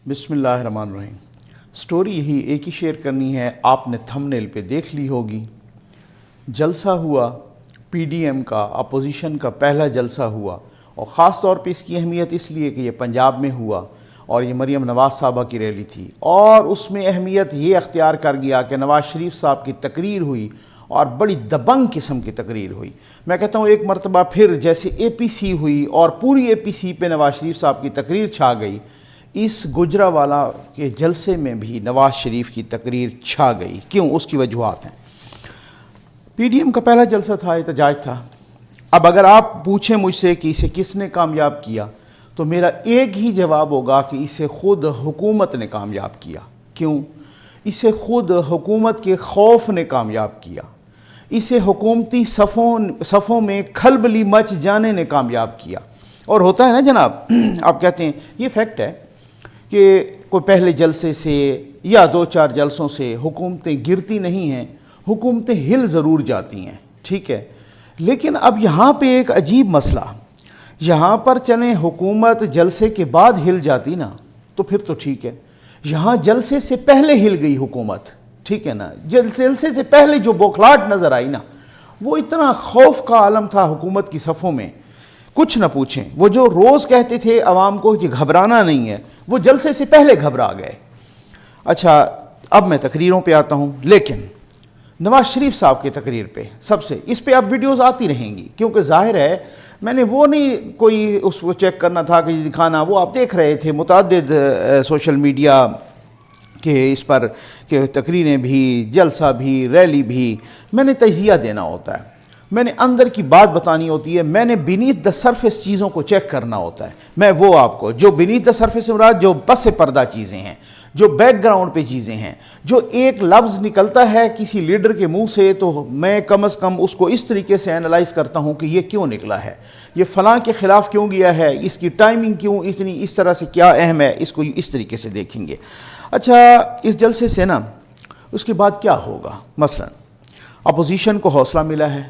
بسم اللہ الرحمن الرحیم۔ سٹوری یہی ایک ہی شیئر کرنی ہے، آپ نے تھمبنیل پہ دیکھ لی ہوگی۔ جلسہ ہوا پی ڈی ایم کا، اپوزیشن کا پہلا جلسہ ہوا، اور خاص طور پہ اس کی اہمیت اس لیے کہ یہ پنجاب میں ہوا اور یہ مریم نواز صاحبہ کی ریلی تھی، اور اس میں اہمیت یہ اختیار کر گیا کہ نواز شریف صاحب کی تقریر ہوئی اور بڑی دبنگ قسم کی تقریر ہوئی۔ میں کہتا ہوں ایک مرتبہ پھر جیسے اے پی سی ہوئی اور پوری اے پی سی پہ نواز شریف صاحب کی تقریر چھا گئی، اس گجرانوالہ کے جلسے میں بھی نواز شریف کی تقریر چھا گئی۔ کیوں؟ اس کی وجوہات ہیں۔ پی ڈی ایم کا پہلا جلسہ تھا، احتجاج تھا۔ اب اگر آپ پوچھیں مجھ سے کہ اسے کس نے کامیاب کیا، تو میرا ایک ہی جواب ہوگا کہ اسے خود حکومت نے کامیاب کیا۔ کیوں؟ اسے خود حکومت کے خوف نے کامیاب کیا، اسے حکومتی صفوں میں کھلبلی مچ جانے نے کامیاب کیا۔ اور ہوتا ہے نا جناب، آپ کہتے ہیں یہ فیکٹ ہے کہ کوئی پہلے جلسے سے یا دو چار جلسوں سے حکومتیں گرتی نہیں ہیں، حکومتیں ہل ضرور جاتی ہیں، ٹھیک ہے۔ لیکن اب یہاں پہ ایک عجیب مسئلہ، یہاں پر چلیں حکومت جلسے کے بعد ہل جاتی نا تو پھر تو ٹھیک ہے، یہاں جلسے سے پہلے ہل گئی حکومت، ٹھیک ہے نا۔ جلسے سے پہلے جو بوکھلاہٹ نظر آئی نا، وہ اتنا خوف کا عالم تھا حکومت کی صفوں میں، کچھ نہ پوچھیں۔ وہ جو روز کہتے تھے عوام کو کہ گھبرانا نہیں ہے، وہ جلسے سے پہلے گھبرا گئے۔ اچھا، اب میں تقریروں پہ آتا ہوں، لیکن نواز شریف صاحب کی تقریر پہ اس پہ اب ویڈیوز آتی رہیں گی، کیونکہ ظاہر ہے میں نے وہ نہیں کوئی اس کو چیک کرنا تھا کہ دکھانا، وہ آپ دیکھ رہے تھے متعدد سوشل میڈیا کہ اس پر کہ تقریریں بھی، جلسہ بھی، ریلی بھی۔ میں نے تجزیہ دینا ہوتا ہے، میں نے اندر کی بات بتانی ہوتی ہے، میں نے بینیتھ دا سرفیس چیزوں کو چیک کرنا ہوتا ہے۔ میں وہ آپ کو جو بینیتھ دا سرفیس مراد جو پس پردہ چیزیں ہیں، جو بیک گراؤنڈ پہ چیزیں ہیں، جو ایک لفظ نکلتا ہے کسی لیڈر کے منہ سے، تو میں کم از کم اس کو اس طریقے سے اینالائز کرتا ہوں کہ یہ کیوں نکلا ہے، یہ فلاں کے خلاف کیوں گیا ہے، اس کی ٹائمنگ کیوں اتنی اس طرح سے کیا اہم ہے، اس کو اس طریقے سے دیکھیں گے۔ اچھا، اس جلسے سے نا اس کے بعد کیا ہوگا؟ مثلا اپوزیشن کو حوصلہ ملا ہے،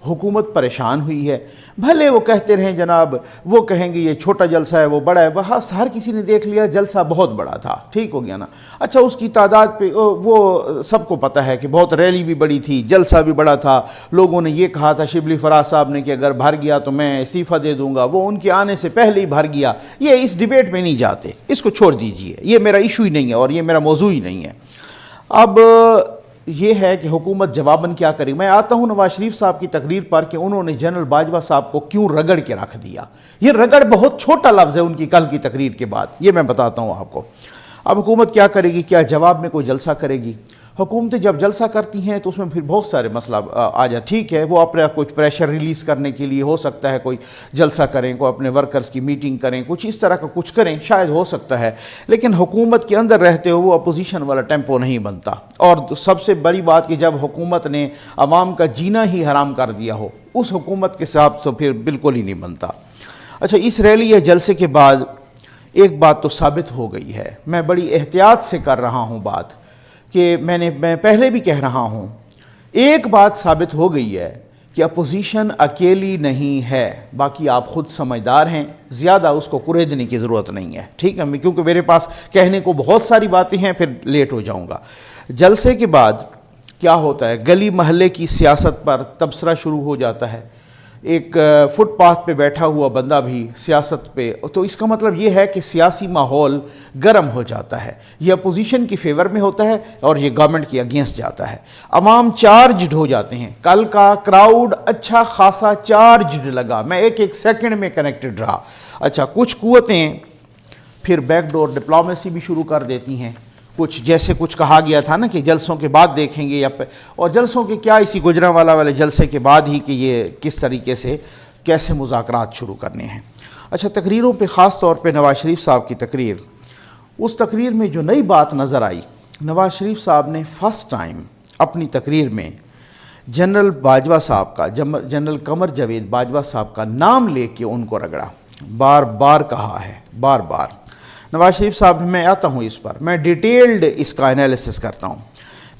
حکومت پریشان ہوئی ہے۔ بھلے وہ کہتے رہیں جناب، وہ کہیں گے یہ چھوٹا جلسہ ہے، وہ بڑا ہے، بس ہر کسی نے دیکھ لیا جلسہ بہت بڑا تھا، ٹھیک ہو گیا نا۔ اچھا، اس کی تعداد پہ وہ سب کو پتہ ہے کہ بہت ریلی بھی بڑی تھی، جلسہ بھی بڑا تھا۔ لوگوں نے یہ کہا تھا شبلی فراز صاحب نے کہ اگر بھر گیا تو میں استعفیٰ دے دوں گا، وہ ان کے آنے سے پہلے ہی بھر گیا۔ یہ اس ڈیبیٹ میں نہیں جاتے، اس کو چھوڑ دیجئے، یہ میرا ایشو ہی نہیں ہے اور یہ میرا موضوع ہی نہیں ہے۔ اب یہ ہے کہ حکومت جواباً کیا کرے۔ میں آتا ہوں نواز شریف صاحب کی تقریر پر کہ انہوں نے جنرل باجوہ صاحب کو کیوں رگڑ کے رکھ دیا۔ یہ رگڑ بہت چھوٹا لفظ ہے ان کی کل کی تقریر کے بعد، یہ میں بتاتا ہوں آپ کو۔ اب حکومت کیا کرے گی؟ کیا جواب میں کوئی جلسہ کرے گی؟ حکومتیں جب جلسہ کرتی ہیں تو اس میں پھر بہت سارے مسئلہ آ جائے، ٹھیک ہے، وہ اپنا کچھ پریشر ریلیز کرنے کے لیے ہو سکتا ہے کوئی جلسہ کریں، کوئی اپنے ورکرز کی میٹنگ کریں، کچھ اس طرح کا کچھ کریں، شاید ہو سکتا ہے، لیکن حکومت کے اندر رہتے ہوئے وہ اپوزیشن والا ٹیمپو نہیں بنتا۔ اور سب سے بڑی بات کہ جب حکومت نے عوام کا جینا ہی حرام کر دیا ہو، اس حکومت کے ساتھ تو پھر بالکل ہی نہیں بنتا۔ اچھا، اس ریلی یا جلسے کے بعد ایک بات تو ثابت ہو گئی ہے، میں بڑی احتیاط سے کر رہا ہوں بات، کہ میں پہلے بھی کہہ رہا ہوں، ایک بات ثابت ہو گئی ہے کہ اپوزیشن اکیلی نہیں ہے، باقی آپ خود سمجھدار ہیں، زیادہ اس کو کریدنے کی ضرورت نہیں ہے، ٹھیک ہے، کیونکہ میرے پاس کہنے کو بہت ساری باتیں ہیں، پھر لیٹ ہو جاؤں گا۔ جلسے کے بعد کیا ہوتا ہے؟ گلی محلے کی سیاست پر تبصرہ شروع ہو جاتا ہے، ایک فٹ پاتھ پہ بیٹھا ہوا بندہ بھی سیاست پہ، تو اس کا مطلب یہ ہے کہ سیاسی ماحول گرم ہو جاتا ہے، یہ اپوزیشن کی فیور میں ہوتا ہے اور یہ گورنمنٹ کے اگینسٹ جاتا ہے، عوام چارجڈ ہو جاتے ہیں۔ کل کا کراؤڈ اچھا خاصا چارجڈ لگا، میں ایک سیکنڈ میں کنیکٹڈ رہا۔ اچھا، کچھ قوتیں پھر بیک ڈور ڈپلومیسی بھی شروع کر دیتی ہیں، کچھ جیسے کچھ کہا گیا تھا نا کہ جلسوں کے بعد دیکھیں گے، اور جلسوں کے کیا، اسی گجرانوالہ والے جلسے کے بعد ہی کہ یہ کس طریقے سے کیسے مذاکرات شروع کرنے ہیں۔ اچھا، تقریروں پہ خاص طور پہ نواز شریف صاحب کی تقریر، اس تقریر میں جو نئی بات نظر آئی، نواز شریف صاحب نے فرسٹ ٹائم اپنی تقریر میں جنرل باجوہ صاحب کا، جنرل قمر جاوید باجوہ صاحب کا نام لے کے ان کو رگڑا، بار بار کہا ہے، بار بار۔ نواز شریف صاحب، میں آتا ہوں اس پر، میں ڈیٹیلڈ اس کا انالیسس کرتا ہوں۔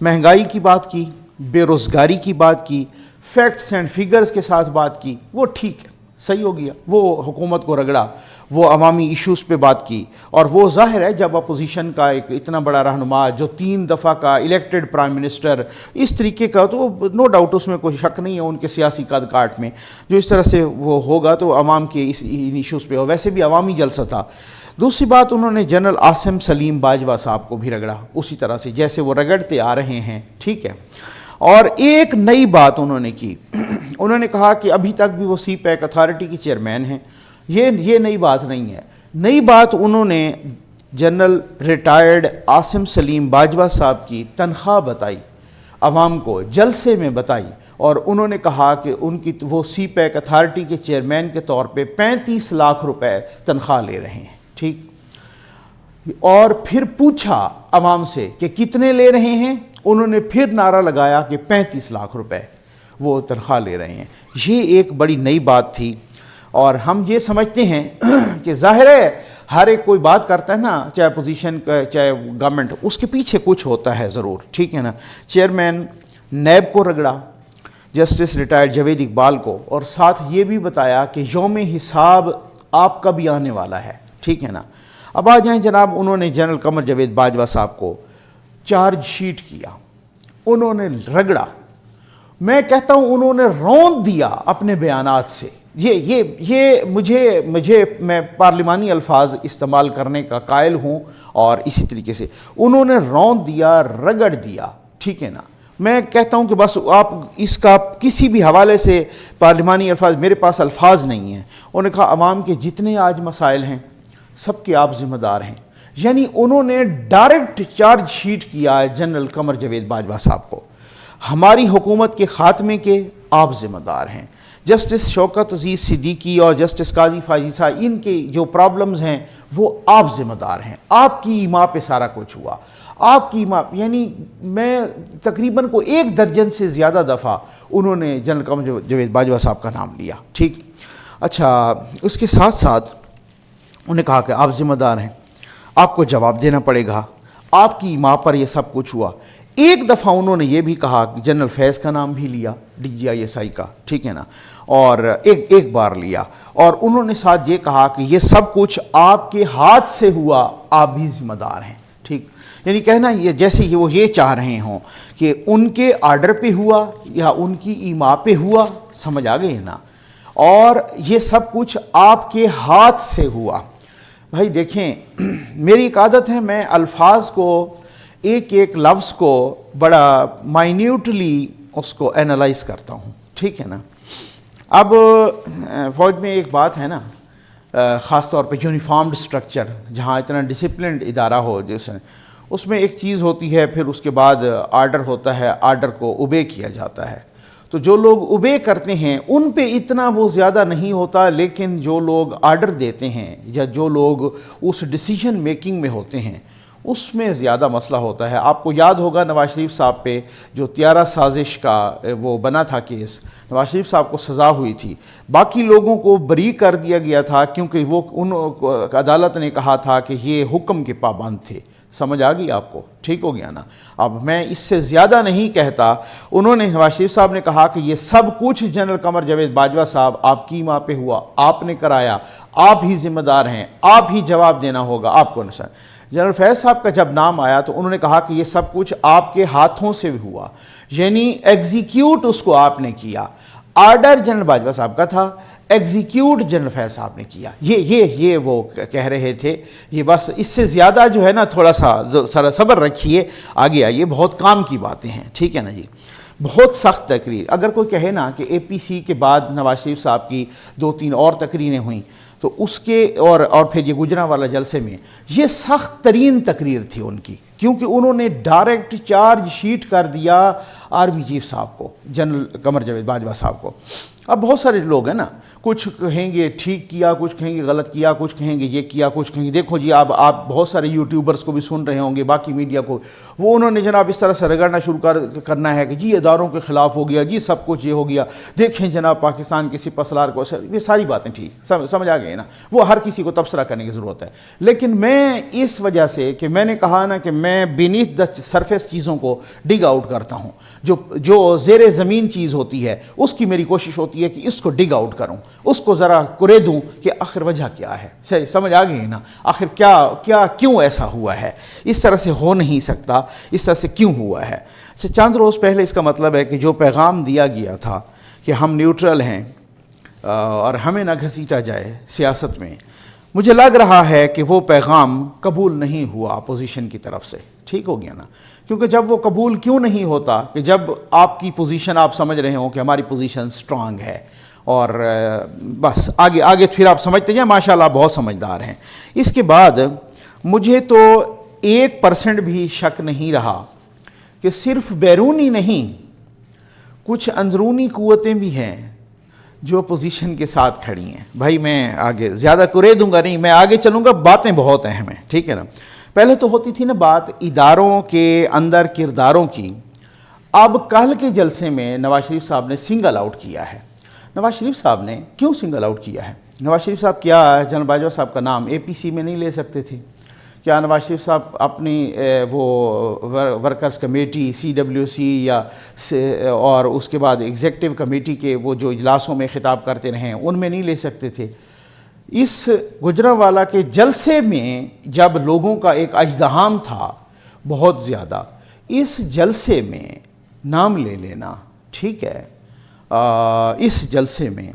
مہنگائی کی بات کی، بے روزگاری کی بات کی، فیکٹس اینڈ فگرز کے ساتھ بات کی، وہ ٹھیک ہے، صحیح ہو گیا، وہ حکومت کو رگڑا۔ وہ عوامی ایشوز پہ بات کی، اور وہ ظاہر ہے جب اپوزیشن کا ایک اتنا بڑا رہنما جو 3 دفعہ کا الیکٹڈ پرائم منسٹر اس طریقے کا، تو نو ڈاؤٹ اس میں کوئی شک نہیں ہے ان کے سیاسی قد کاٹ میں، جو اس طرح سے وہ ہوگا تو عوام کے اس ایشوز پہ، اور ویسے بھی عوامی جلسہ تھا۔ دوسری بات، انہوں نے جنرل عاصم سلیم باجوہ صاحب کو بھی رگڑا اسی طرح سے جیسے وہ رگڑتے آ رہے ہیں، ٹھیک ہے۔ اور ایک نئی بات انہوں نے کی، انہوں نے کہا کہ ابھی تک بھی وہ سی پیک اتھارٹی کی چیئرمین ہیں، یہ نئی بات نہیں ہے۔ نئی بات انہوں نے جنرل ریٹائرڈ عاصم سلیم باجوہ صاحب کی تنخواہ بتائی، عوام کو جلسے میں بتائی، اور انہوں نے کہا کہ ان کی وہ سی پیک اتھارٹی کے چیئرمین کے طور پہ 35 لاکھ روپے تنخواہ لے رہے ہیں، ٹھیک۔ اور پھر پوچھا عوام سے کہ کتنے لے رہے ہیں، انہوں نے پھر نعرہ لگایا کہ 35 لاکھ روپے وہ تنخواہ لے رہے ہیں۔ یہ ایک بڑی نئی بات تھی، اور ہم یہ سمجھتے ہیں کہ ظاہر ہے ہر ایک کوئی بات کرتا ہے نا، چاہے اپوزیشن کا چاہے گورنمنٹ، اس کے پیچھے کچھ ہوتا ہے ضرور، ٹھیک ہے نا۔ چیئرمین نیب کو رگڑا، جسٹس ریٹائرڈ جاوید اقبال کو، اور ساتھ یہ بھی بتایا کہ یوم حساب آپ کا بھی آنے والا ہے، ٹھیک ہے نا۔ اب آ جائیں جناب، انہوں نے جنرل قمر جاوید باجوہ صاحب کو چارج شیٹ کیا، انہوں نے رگڑا، میں کہتا ہوں انہوں نے روند دیا اپنے بیانات سے۔ یہ میں پارلیمانی الفاظ استعمال کرنے کا قائل ہوں، اور اسی طریقے سے انہوں نے روند دیا، رگڑ دیا، ٹھیک ہے نا۔ میں کہتا ہوں کہ بس آپ اس کا کسی بھی حوالے سے پارلیمانی الفاظ، میرے پاس الفاظ نہیں ہیں۔ انہوں نے کہا عوام کے جتنے آج مسائل ہیں سب کے آپ ذمہ دار ہیں، یعنی انہوں نے ڈائریکٹ چارج شیٹ کیا جنرل قمر جاوید باجوہ صاحب کو، ہماری حکومت کے خاتمے کے آپ ذمہ دار ہیں۔ جسٹس شوکت عزیز صدیقی اور جسٹس قاضی فائزی صاحب، ان کے جو پرابلمز ہیں وہ آپ ذمہ دار ہیں، آپ کی ایما پہ سارا کچھ ہوا، آپ کی ایما، یعنی میں تقریباً کو 1 درجن سے زیادہ دفعہ انہوں نے جنرل قمر جاوید باجوہ صاحب کا نام لیا، ٹھیک۔ اچھا، اس کے ساتھ ساتھ انہوں نے کہا کہ آپ ذمہ دار ہیں، آپ کو جواب دینا پڑے گا، آپ کی ایما پر یہ سب کچھ ہوا۔ ایک دفعہ انہوں نے یہ بھی کہا کہ جنرل فیض کا نام بھی لیا، DGISI کا، ٹھیک ہے نا، اور ایک بار لیا، اور انہوں نے ساتھ یہ کہا کہ یہ سب کچھ آپ کے ہاتھ سے ہوا، آپ بھی ذمہ دار ہیں، ٹھیک۔ یعنی کہنا یہ جیسے وہ یہ چاہ رہے ہوں کہ ان کے آرڈر پہ ہوا یا ان کی ایما پہ ہوا، سمجھ آ گئے نا، اور یہ سب کچھ آپ کے ہاتھ سے ہوا۔ بھائی دیکھیں، میری ایک عادت ہے، میں الفاظ کو ایک لفظ کو بڑا مائنیوٹلی اس کو اینالائز کرتا ہوں، ٹھیک ہے نا۔ اب فوج میں ایک بات ہے نا، خاص طور پہ یونیفارمڈ سٹرکچر، جہاں اتنا ڈسپلنڈ ادارہ ہو، جیسے اس میں ایک چیز ہوتی ہے، پھر اس کے بعد آرڈر ہوتا ہے، آرڈر کو اوبے کیا جاتا ہے۔ تو جو لوگ اوبے کرتے ہیں ان پہ اتنا وہ زیادہ نہیں ہوتا، لیکن جو لوگ آرڈر دیتے ہیں یا جو لوگ اس ڈیسیجن میکنگ میں ہوتے ہیں اس میں زیادہ مسئلہ ہوتا ہے۔ آپ کو یاد ہوگا نواز شریف صاحب پہ جو طیارہ سازش کا وہ بنا تھا کیس، نواز شریف صاحب کو سزا ہوئی تھی، باقی لوگوں کو بری کر دیا گیا تھا کیونکہ وہ عدالت نے کہا تھا کہ یہ حکم کے پابند تھے۔ سمجھ آ گئی آپ کو؟ ٹھیک ہو گیا نا۔ اب میں اس سے زیادہ نہیں کہتا۔ انہوں نے، نواز شریف صاحب نے کہا کہ یہ سب کچھ جنرل قمر جاوید باجوہ صاحب آپ کی ماں پہ ہوا، آپ نے کرایا، آپ ہی ذمہ دار ہیں، آپ ہی جواب دینا ہوگا آپ کو۔ جنرل فیض صاحب کا جب نام آیا تو انہوں نے کہا کہ یہ سب کچھ آپ کے ہاتھوں سے ہوا، یعنی ایگزیکیوٹ اس کو آپ نے کیا۔ آرڈر جنرل باجوہ صاحب کا تھا، ایگزیکیوٹ جنرل فیض صاحب نے کیا۔ یہ وہ کہہ رہے تھے۔ یہ بس اس سے زیادہ جو ہے نا تھوڑا سا صبر رکھیے، آگے آئیے، بہت کام کی باتیں ہیں، ٹھیک ہے نا جی۔ بہت سخت تقریر، اگر کوئی کہے نا کہ APC کے بعد نواز شریف صاحب کی 2-3 اور تقریریں ہوئیں تو اس کے اور پھر یہ گجرانوالہ جلسے میں یہ سخت ترین تقریر تھی ان کی، کیونکہ انہوں نے ڈائریکٹ چارج شیٹ کر دیا آرمی چیف صاحب کو، جنرل قمر جاوید باجوہ صاحب کو۔ اب بہت سارے لوگ ہیں نا، کچھ کہیں گے ٹھیک کیا، کچھ کہیں گے غلط کیا، کچھ کہیں گے یہ کیا، کچھ کہیں گے دیکھو جی آپ بہت سارے یوٹیوبرز کو بھی سن رہے ہوں گے، باقی میڈیا کو، وہ انہوں نے جناب اس طرح سے رگڑنا شروع کرنا ہے کہ جی اداروں کے خلاف ہو گیا، جی سب کچھ یہ ہو گیا، دیکھیں جناب پاکستان کے سپہ سالار کو، یہ ساری باتیں ٹھیک سمجھ آ گئے نا، وہ ہر کسی کو تبصرہ کرنے کی ضرورت ہے۔ لیکن میں اس وجہ سے کہ میں نے کہا نا کہ میں بینیتھ دا سرفیس چیزوں کو ڈگ آؤٹ کرتا ہوں، جو زیر زمین چیز ہوتی ہے اس کی میری کوشش ہوتی ہے کہ اس کو ڈگ آؤٹ کروں۔ اس کو ذرا کرے دوں کہ آخر وجہ کیا ہے. صحیح سمجھ آ گئی نا؟ آخر کیوں ایسا ہوا ہے؟ اس طرح سے ہو نہیں سکتا، اس طرح سے کیوں ہوا ہے؟ چند روز پہلے اس کا مطلب ہے کہ جو پیغام دیا گیا تھا کہ ہم نیوٹرل ہیں اور ہمیں نہ گھسیٹا جائے سیاست میں، مجھے لگ رہا ہے کہ وہ پیغام قبول نہیں ہوا اپوزیشن کی طرف سے. ٹھیک ہو گیا نا؟ کیونکہ جب وہ قبول کیوں نہیں ہوتا کہ جب آپ کی پوزیشن آپ سمجھ رہے ہوں کہ ہماری پوزیشن سٹرانگ ہے اور بس آگے پھر آپ سمجھتے ہیں ماشاءاللہ بہت سمجھدار ہیں. اس کے بعد مجھے تو 1% بھی شک نہیں رہا کہ صرف بیرونی نہیں، کچھ اندرونی قوتیں بھی ہیں جو اپوزیشن کے ساتھ کھڑی ہیں. بھائی میں آگے زیادہ کرے دوں گا نہیں، میں آگے چلوں گا، باتیں بہت اہم ہیں. ٹھیک ہے نا؟ پہلے تو ہوتی تھی نا بات اداروں کے اندر کرداروں کی. اب کل کے جلسے میں نواز شریف صاحب نے سنگل آؤٹ کیا ہے. نواز شریف صاحب نے کیوں سنگل آؤٹ کیا ہے؟ نواز شریف صاحب کیا جنرل باجوہ صاحب کا نام APC میں نہیں لے سکتے تھے؟ کیا نواز شریف صاحب اپنی وہ ورکرز کمیٹی CWC یا اور اس کے بعد ایگزیکٹو کمیٹی کے وہ جو اجلاسوں میں خطاب کرتے رہے ان میں نہیں لے سکتے تھے؟ اس گجرانوالہ کے جلسے میں جب لوگوں کا ایک اژدہام تھا بہت زیادہ، اس جلسے میں نام لے لینا، ٹھیک ہے، اس جلسے میں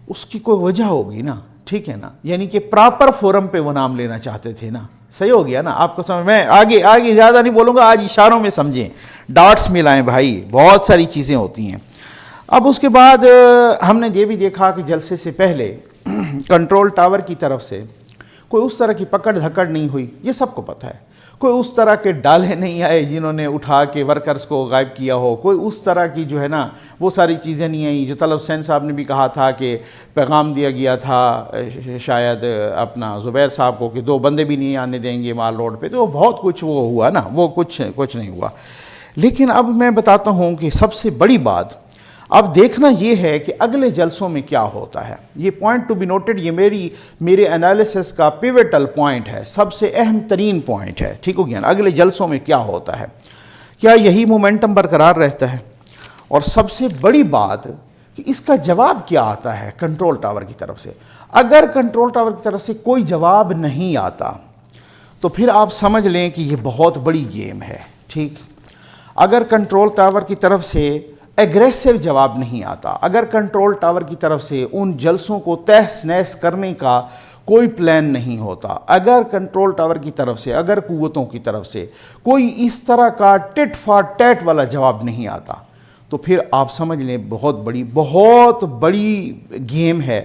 اس کی کوئی وجہ ہوگی نا. ٹھیک ہے نا؟ یعنی کہ پراپر فورم پہ وہ نام لینا چاہتے تھے نا. صحیح ہو گیا نا؟ آپ کو سمجھ، میں آگے زیادہ نہیں بولوں گا، آج اشاروں میں سمجھیں، ڈاٹس ملائیں بھائی، بہت ساری چیزیں ہوتی ہیں. اب اس کے بعد ہم نے یہ بھی دیکھا کہ جلسے سے پہلے کنٹرول ٹاور کی طرف سے کوئی اس طرح کی پکڑ دھکڑ نہیں ہوئی، یہ سب کو پتہ ہے. کوئی اس طرح کے ڈالے نہیں آئے جنہوں نے اٹھا کے ورکرز کو غائب کیا ہو. کوئی اس طرح کی جو ہے نا وہ ساری چیزیں نہیں آئیں. جو طلعت حسین صاحب نے بھی کہا تھا کہ پیغام دیا گیا تھا شاید اپنا زبیر صاحب کو کہ 2 بندے بھی نہیں آنے دیں گے مال روڈ پہ، تو بہت کچھ وہ ہوا نا، وہ کچھ نہیں ہوا. لیکن اب میں بتاتا ہوں کہ سب سے بڑی بات اب دیکھنا یہ ہے کہ اگلے جلسوں میں کیا ہوتا ہے. یہ پوائنٹ ٹو بی نوٹڈ، یہ میرے انالیسس کا پیوٹل پوائنٹ ہے، سب سے اہم ترین پوائنٹ ہے. ٹھیک ہو گیا نا؟ اگلے جلسوں میں کیا ہوتا ہے، کیا یہی مومنٹم برقرار رہتا ہے؟ اور سب سے بڑی بات کہ اس کا جواب کیا آتا ہے کنٹرول ٹاور کی طرف سے. اگر کنٹرول ٹاور کی طرف سے کوئی جواب نہیں آتا تو پھر آپ سمجھ لیں کہ یہ بہت بڑی گیم ہے. ٹھیک، اگر کنٹرول ٹاور کی طرف سے ایگریسو جواب نہیں آتا، اگر کنٹرول ٹاور کی طرف سے ان جلسوں کو تہس نہس کرنے کا کوئی پلان نہیں ہوتا، اگر کنٹرول ٹاور کی طرف سے، اگر قوتوں کی طرف سے کوئی اس طرح کا ٹٹ فار ٹیٹ والا جواب نہیں آتا، تو پھر آپ سمجھ لیں بہت بڑی گیم ہے.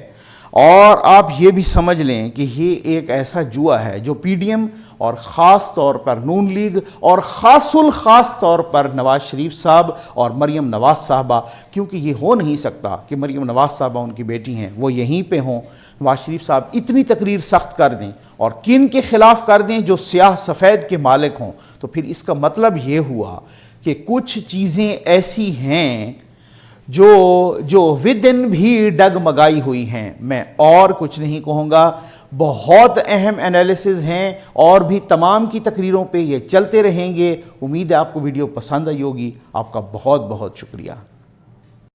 اور آپ یہ بھی سمجھ لیں کہ یہ ایک ایسا جوا ہے جو PDM اور خاص طور پر نون لیگ اور خاص طور پر نواز شریف صاحب اور مریم نواز صاحبہ، کیونکہ یہ ہو نہیں سکتا کہ مریم نواز صاحبہ ان کی بیٹی ہیں وہ یہیں پہ ہوں، نواز شریف صاحب اتنی تقریر سخت کر دیں اور کن کے خلاف کر دیں جو سیاہ سفید کے مالک ہوں، تو پھر اس کا مطلب یہ ہوا کہ کچھ چیزیں ایسی ہیں جو ودن بھی ڈگمگائی ہوئی ہیں. میں اور کچھ نہیں کہوں گا، بہت اہم انالیسز ہیں اور بھی تمام کی تقریروں پہ یہ چلتے رہیں گے. امید ہے آپ کو ویڈیو پسند آئی ہوگی. آپ کا بہت بہت شکریہ.